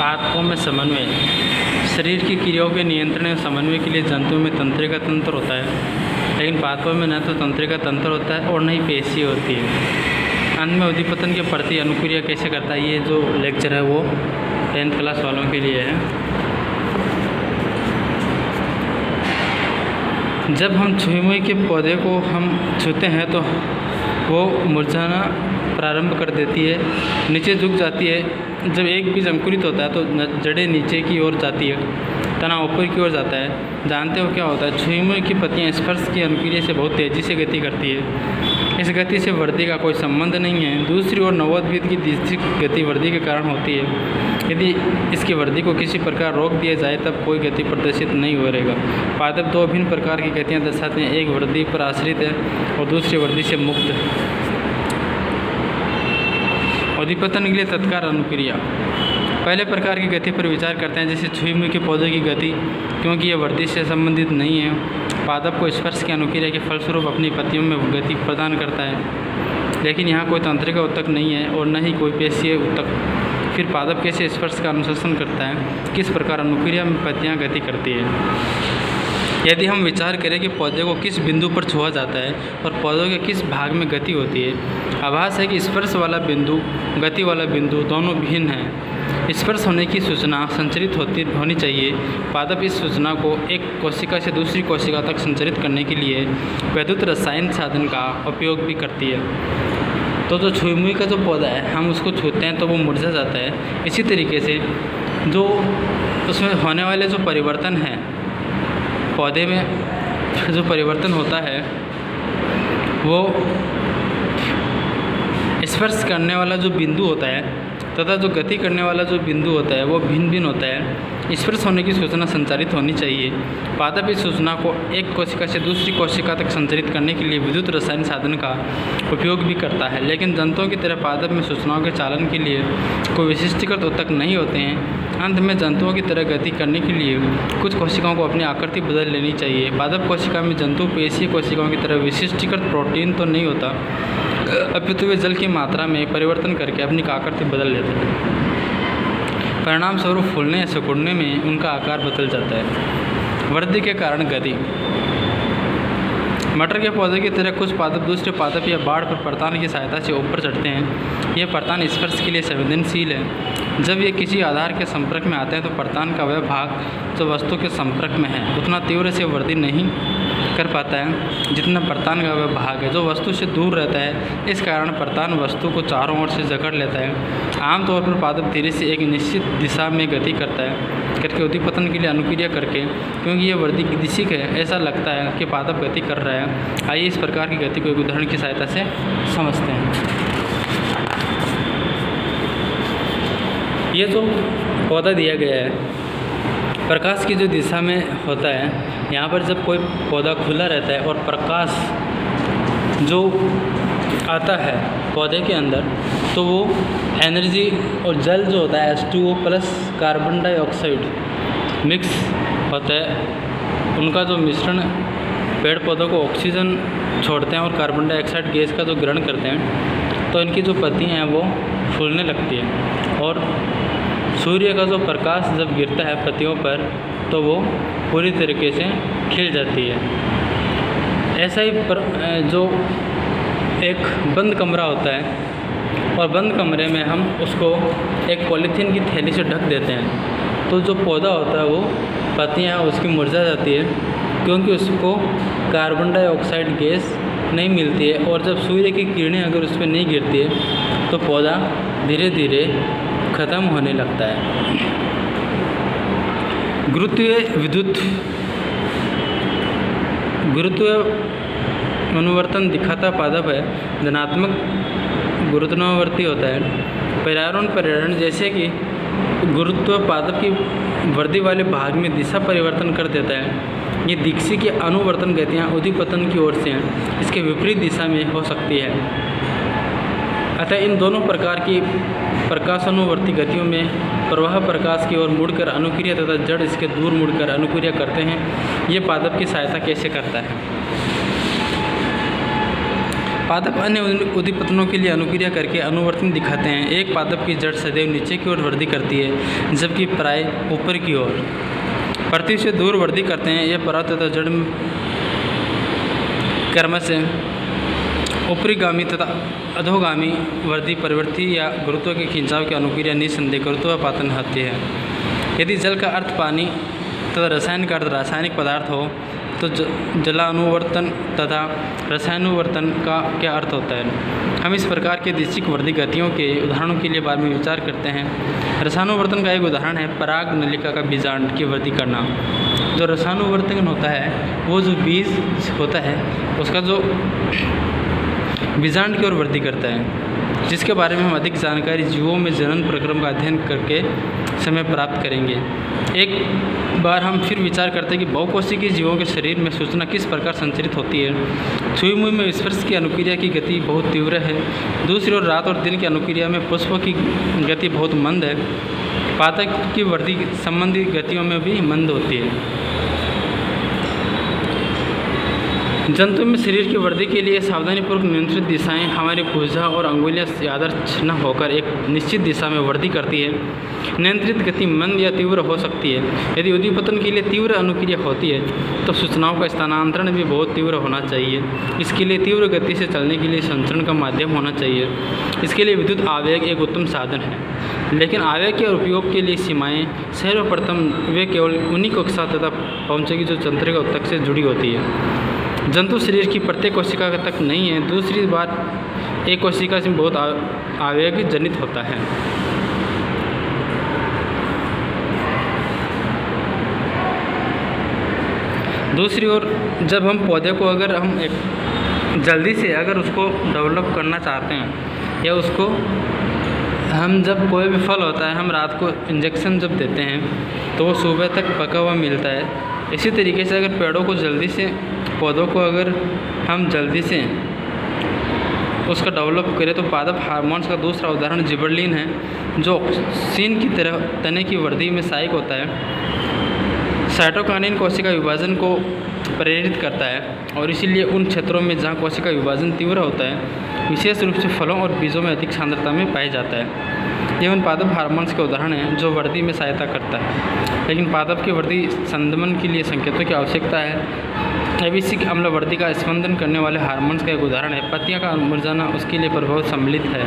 पादपों में समन्वय। शरीर की क्रियाओं के नियंत्रण और समन्वय के लिए जंतुओं में तंत्रिका तंत्र होता है, लेकिन पादपों में न तो तंत्रिका तंत्र होता है और न ही पेशी होती है। अंत में उद्दीपन के प्रति अनुक्रिया कैसे करता है, ये जो लेक्चर है वो 10th क्लास वालों के लिए है। जब हम छुई के पौधे को हम छूते हैं तो वो मुरझाना प्रारंभ कर देती है, नीचे झुक जाती है। जब एक बीज अंकुरित होता है तो जड़ें नीचे की ओर जाती है, तना ऊपर की ओर जाता है। जानते हो क्या होता है? छुई की पत्तियां स्पर्श की अनुक्रिया से बहुत तेज़ी से गति करती है। इस गति से वृद्धि का कोई संबंध नहीं है। दूसरी ओर नवोद्भिद की दृष्टि गति वृद्धि के कारण होती है। यदि इसकी वृद्धि को किसी प्रकार रोक दिया जाए तब कोई गति प्रदर्शित नहीं हो रहेगा। पादप दो भिन्न प्रकार की गतियाँ दर्शाते हैं, एक वृद्धि पर आश्रित है और दूसरी वृद्धि से मुक्त है। उद्दीपन के लिए तत्काल अनुक्रिया। पहले प्रकार की गति पर विचार करते हैं, जैसे छुई के पौधे की गति, क्योंकि यह वृद्धि से संबंधित नहीं है। पादप को स्पर्श की अनुक्रिया के फलस्वरूप अपनी पत्तियों में गति प्रदान करता है, लेकिन यहाँ कोई तंत्रिका उत्तक नहीं है और न ही कोई पेशीय उत्तक। फिर पादप कैसे स्पर्श का अनुशासन करता है, किस प्रकार अनुक्रिया में पत्तियाँ गति करती है। यदि हम विचार करें कि पौधे को किस बिंदु पर छुआ जाता है और पौधों के किस भाग में गति होती है, आभास है कि स्पर्श वाला बिंदु, गति वाला बिंदु दोनों भिन्न हैं। स्पर्श होने की सूचना संचरित होनी चाहिए। पादप इस सूचना को एक कोशिका से दूसरी कोशिका तक संचरित करने के लिए वैद्युत रसायन साधन का उपयोग भी करती है। तो जो छुई का जो पौधा है, हम उसको छूते हैं तो वो मुरझा जाता है। इसी तरीके से जो उसमें होने वाले जो परिवर्तन हैं, पौधे में जो परिवर्तन होता है वो स्पर्श करने वाला जो बिंदु होता है तथा जो गति करने वाला जो बिंदु होता है वो भिन्न भिन्न होता है। स्पर्श होने की सूचना संचारित होनी चाहिए। पादप इस सूचना को एक कोशिका से दूसरी कोशिका तक संचारित करने के लिए विद्युत रसायन साधन का उपयोग भी करता है, लेकिन जंतुओं की तरह पादप में सूचनाओं के चालन के लिए कोई विशिष्टीकृत उत्तक नहीं होते हैं। अंत में जंतुओं की तरह गति करने के लिए कुछ कोशिकाओं को अपनी आकृति बदल लेनी चाहिए। पादप कोशिका में जंतु पेशीय कोशिकाओं की तरह विशिष्टीकृत प्रोटीन तो नहीं होता, अपितु वे जल की मात्रा में परिवर्तन करके अपनी आकृति बदल लेते हैं। परिणाम स्वरूप फूलने या सिकुड़ने में उनका आकार बदल जाता है। वृद्धि के कारण गति। मटर के पौधे की तरह कुछ पादप दूसरे पादप या बाढ़ पर परतान की सहायता से ऊपर चढ़ते हैं। यह परतान स्पर्श के लिए संवेदनशील है। जब ये किसी आधार के संपर्क में आते हैं तो परतान का वह भाग जो वस्तु के संपर्क में है उतना तीव्र से वृद्धि नहीं कर पाता है जितना परतान का वह भाग है जो वस्तु से दूर रहता है। इस कारण परतान वस्तु को चारों ओर से जकड़ लेता है। आमतौर पर पादप धीरे से एक निश्चित दिशा में गति करता है करके उद्दीपन के लिए अनुक्रिया करके, क्योंकि यह वृद्धि दिशिक है, ऐसा लगता है कि पादप गति कर रहा है। आइए इस प्रकार की गति को एक उदाहरण की सहायता से समझते हैं। ये जो पौधा दिया गया है प्रकाश की जो दिशा में होता है, यहाँ पर जब कोई पौधा खुला रहता है और प्रकाश जो आता है पौधे के अंदर तो वो एनर्जी और जल जो होता है H2O plus carbon dioxide mix होता है। उनका जो मिश्रण पेड़ पौधों को ऑक्सीजन छोड़ते हैं और कार्बन डाइऑक्साइड गैस का जो ग्रहण करते हैं, तो इनकी जो पत्तियाँ हैं वो फूलने लगती हैं। और सूर्य का जो प्रकाश जब गिरता है पत्तियों पर तो वो पूरी तरीके से खिल जाती है। ऐसा ही जो एक बंद कमरा होता है और बंद कमरे में हम उसको एक पॉलीथीन की थैली से ढक देते हैं, तो जो पौधा होता है वो पत्तियाँ उसकी मुरझा जाती है, क्योंकि उसको कार्बन डाइऑक्साइड गैस नहीं मिलती है। और जब सूर्य की किरणें अगर उस पर नहीं गिरती है तो पौधा धीरे धीरे ख़त्म होने लगता है। गुरुत्वीय अनुवर्तन दिखाता पादप है, धनात्मक गुरुत्वावर्ती होता है। पर्यावरण जैसे कि गुरुत्व पादप की वृद्धि वाले भाग में दिशा परिवर्तन कर देता है। ये दीक्षी की अनुवर्तन गतियाँ उद्दीपन की ओर से हैं, इसके विपरीत दिशा में हो सकती है। अतः इन दोनों प्रकार की प्रकाशानुवर्ती गतियों में प्रवाह प्रकाश की ओर मुड़कर अनुक्रिया तथा जड़ इसके दूर मुड़कर अनुक्रिया करते हैं। ये पादप की सहायता कैसे करता है? पादप अन्य उद्दीपनों के लिए अनुक्रिया करके अनुवर्तन दिखाते हैं। एक पादप की जड़ सदैव नीचे की ओर वृद्धि करती है, जबकि प्राय ऊपर की ओर पृथ्वी से दूर वृद्धि करते हैं। यह पराग तथा जड़ में क्रमशः ऊपरीगामी तथा अधोगामी वृद्धि प्रवृत्ति या गुरुत्व के खिंचाव की अनुक्रिया निसंदेह गुरुत्वापातन होती है। यदि जल का अर्थ पानी तथा रसायन का अर्थ रासायनिक पदार्थ हो तो जलानुवर्तन तथा रसायनुवर्तन का क्या अर्थ होता है। हम इस प्रकार के दिशिक वृद्धि गतियों के उदाहरणों के लिए बाद में विचार करते हैं। रसायनुवर्तन का एक उदाहरण है पराग नलिका का बीजांड की वृद्धि करना। जो रसायनुवर्तन होता है वो जो बीज होता है उसका जो बीजांड की ओर वृद्धि करता है, जिसके बारे में हम अधिक जानकारी जीवों में जनन प्रक्रम का अध्ययन करके समय प्राप्त करेंगे। एक बार हम फिर विचार करते हैं कि बहुकोशिकीय जीवों के शरीर में सूचना किस प्रकार संचरित होती है। छुई मुई में स्पर्श की अनुक्रिया की गति बहुत तीव्र है। दूसरी ओर रात और दिन की अनुक्रिया में पुष्पों की गति बहुत मंद है। पादप की वृद्धि संबंधी गतियों में भी मंद होती है। जंतु में शरीर की वृद्धि के लिए सावधानीपूर्वक नियंत्रित दिशाएं हमारी भुजा और अंगुलियां आदर्श न होकर एक निश्चित दिशा में वृद्धि करती है। नियंत्रित गति मंद या तीव्र हो सकती है। यदि उद्दीपन के लिए तीव्र अनुक्रिया होती है तो सूचनाओं का स्थानांतरण भी बहुत तीव्र होना चाहिए। इसके लिए तीव्र गति से चलने के लिए संचरण का माध्यम होना चाहिए। इसके लिए विद्युत आवेग एक उत्तम साधन है, लेकिन आवेग के उपयोग के लिए सीमाएँ सर्वप्रथम वे केवल उन्हीं कक्षा तथा पहुँचेगी जो तंत्रिका ऊतक से जुड़ी होती है। जंतु शरीर की प्रत्येक कोशिका तक नहीं है। दूसरी बात एक कोशिका से बहुत आवेग जनित होता है। दूसरी ओर जब हम पौधे को अगर हम एक जल्दी से अगर उसको डेवलप करना चाहते हैं या उसको हम जब कोई भी फल होता है हम रात को इंजेक्शन जब देते हैं तो वो सुबह तक पका हुआ मिलता है। इसी तरीके से अगर पेड़ों को जल्दी से पौधों को अगर हम जल्दी से उसका डेवलप करें तो पादप हार्मोन्स का दूसरा उदाहरण जिबरलिन है, जो ऑक्सीन की तरह तने की वृद्धि में सहायक होता है। साइटोकाइनिन कोशिका विभाजन को प्रेरित करता है और इसीलिए उन क्षेत्रों में जहाँ कोशिका विभाजन तीव्र होता है विशेष रूप से फलों और बीजों में अधिक सांद्रता में पाया जाता है। ये उन पादप हार्मोन्स के उदाहरण हैं जो वृद्धि में सहायता करता है। लेकिन पादप की वृद्धि संदमन के लिए संकेतों की आवश्यकता है। एबिसिक अम्ल वृद्धि का स्पंदन करने वाले हार्मोन्स का एक उदाहरण है। पत्तियां का मुरझाना उसके लिए प्रभाव सम्मिलित है।